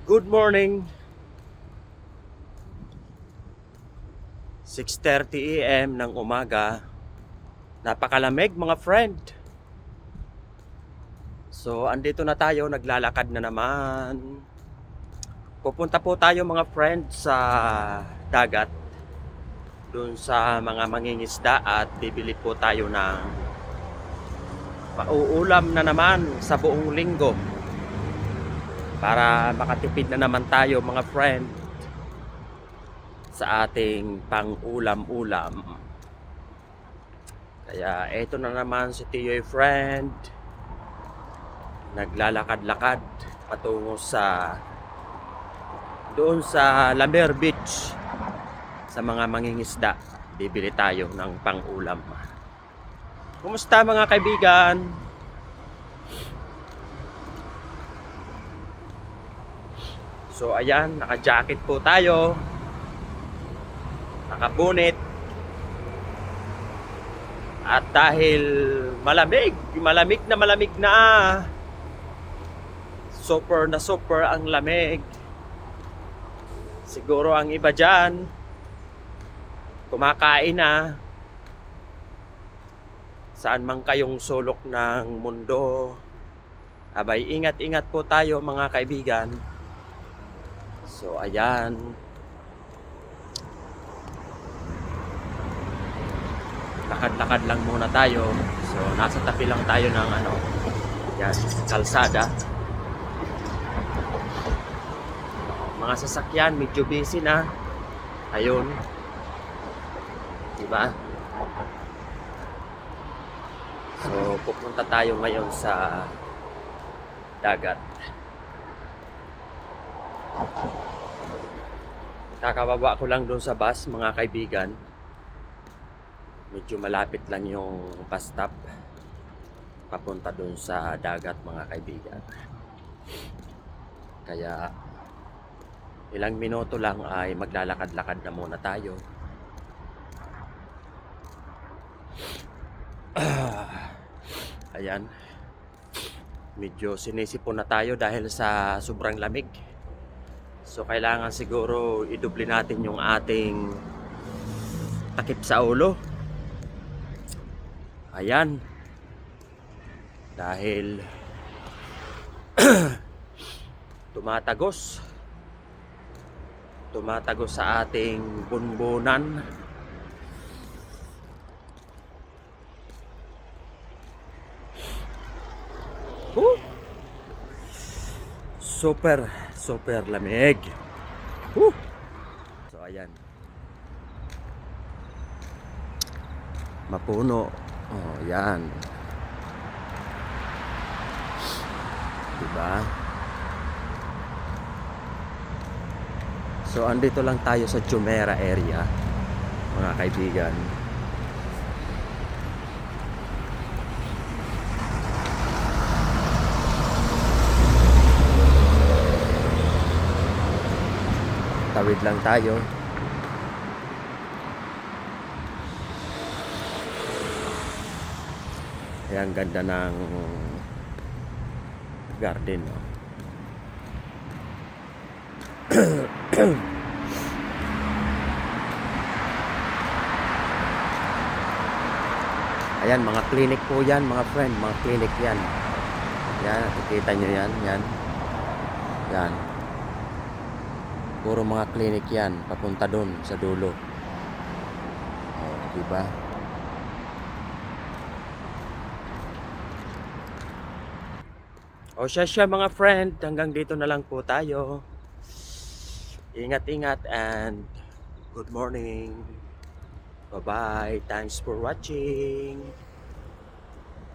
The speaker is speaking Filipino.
Good morning. 6:30 AM ng umaga. Napakalamig mga friend. So, andito na tayo, naglalakad na naman. Pupunta po tayo mga friend sa dagat. Doon sa mga mangingisda at bibili po tayo ng pauulam na naman sa buong linggo. Para makatipid na naman tayo mga friend sa ating pang-ulam-ulam. Kaya eto na naman si Tiyo'y friend. Naglalakad-lakad patungo sa doon sa Lamer Beach sa mga mangingisda. Bibili tayo ng pang-ulam. Kumusta mga kaibigan? So ayan, naka-jacket po tayo. Nakabunit. At dahil malamig na super ang lamig. Siguro ang iba dyan kumakain na. Saan man kayong sulok ng mundo, abay ingat-ingat po tayo mga kaibigan. So ayan, lakad-lakad lang muna tayo. So nasa tabi lang tayo ng yan, kalsada. Mga sasakyan medyo busy na. Ayun, diba? So pupunta tayo ngayon sa dagat. Kakababa ko lang doon sa bus mga kaibigan. Medyo malapit lang yung bus stop papunta doon sa dagat mga kaibigan. Kaya ilang minuto lang ay maglalakad-lakad na muna tayo. Ayan, medyo sinisipon na tayo dahil sa sobrang lamig. So kailangan siguro idoble natin yung ating takip sa ulo. Ayan, dahil tumatagos sa ating bunbunan. Super lamig. So ayan, mapuno. Oh, yan. Diba? So andito lang tayo sa Jumeirah area mga kaibigan. Tawid lang tayo. Ayan, ganda ng garden, no? Ayan, mga clinic po yan mga friend. Mga clinic yan. Yan, nakikita nyo yan. Yan. Puro mga clinic yan. Papunta doon sa dulo. Oh, diba? O siya mga friend, hanggang dito na lang po tayo. Ingat-ingat and good morning. Bye-bye. Thanks for watching.